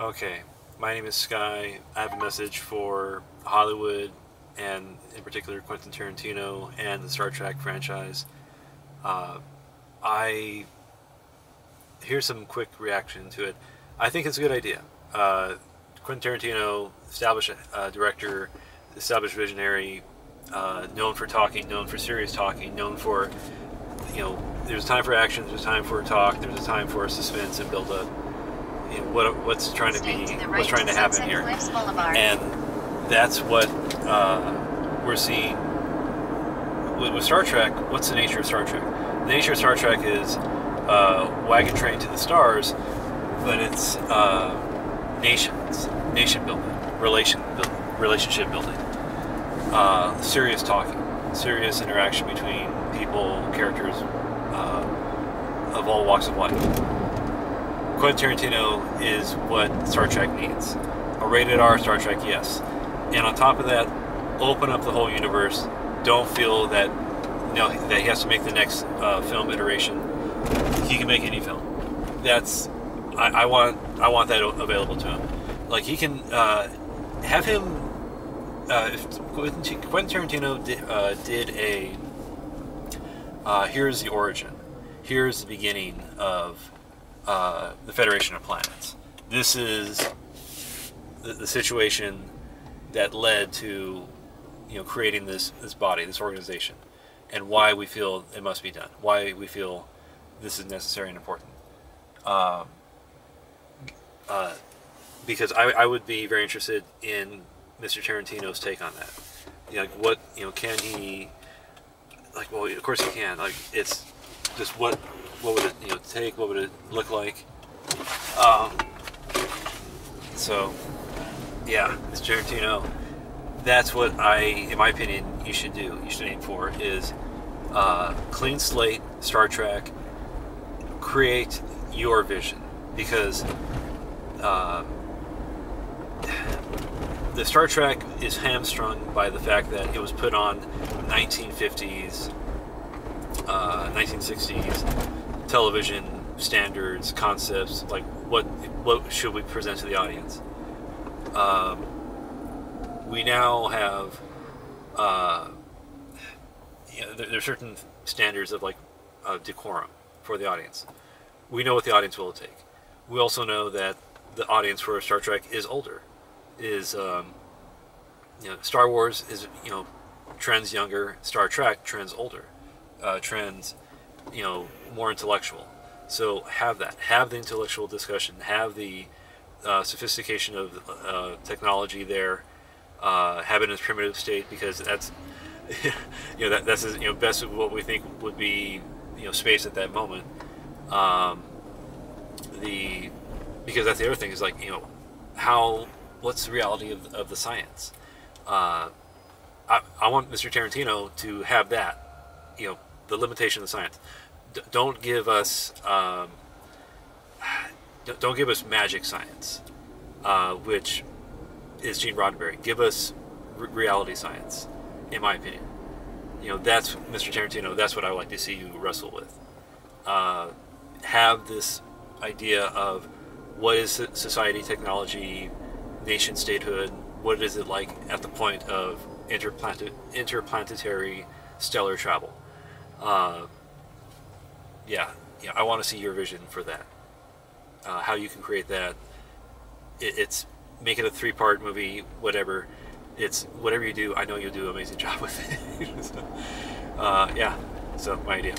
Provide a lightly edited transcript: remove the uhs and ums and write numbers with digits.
Okay, my name is Sky. I have a message for Hollywood, and in particular Quentin Tarantino and the Star Trek franchise. Uh, I Here's some quick reaction to it. I think it's a good idea. Quentin Tarantino, established director, established visionary, known for talking, known for serious talking, known for, there's a time for action, there's a time for talk, there's a time for suspense and build up. What's trying what's trying to happen here, and that's what we're seeing with Star Trek. What's the nature of Star Trek? The nature of Star Trek is wagon train to the stars, but it's nation building, relationship building, serious talking, serious interaction between people, characters of all walks of life. Quentin Tarantino is what Star Trek needs. A rated R Star Trek, yes. And on top of that, open up the whole universe. Don't feel that that he has to make the next film iteration. He can make any film. I want that available to him. Like, he can have him. If Quentin Tarantino did a here's the origin, here's the beginning of the Federation of Planets. This is the situation that led to creating this body, this organization, and why we feel it must be done. Why we feel this is necessary and important. Because I would be very interested in Mr. Tarantino's take on that. What can he? Well, of course he can. It's just what would it take? What would it look like? So yeah, Mr. Tarantino, that's what in my opinion, you should do. You should aim for is clean slate Star Trek. Create your vision, because the Star Trek is hamstrung by the fact that it was put on 1950s, 1960s television standards, concepts. Like, what should we present to the audience? We now have there are certain standards of decorum for the audience. We know what the audience will take. We also know that the audience for Star Trek is older. Star Wars is trends younger. Star Trek trends older. Trends more intellectual. So have the intellectual discussion. Have the sophistication of technology there. Have it in its primitive state, because that's that's best of what we think would be space at that moment. Because that's the other thing is what's the reality of the science? I want Mr. Tarantino to have that, the limitation of the science. Don't give us magic science, which is Gene Roddenberry. Give us reality science, in my opinion. That's Mr. Tarantino. That's what I would like to see you wrestle with. Have this idea of what is society, technology, nation statehood. What is it like at the point of interplanetary stellar travel? I want to see your vision for that. How you can create that. It's make it a 3-part movie, whatever. It's whatever you do. I know you'll do an amazing job with it. So my idea.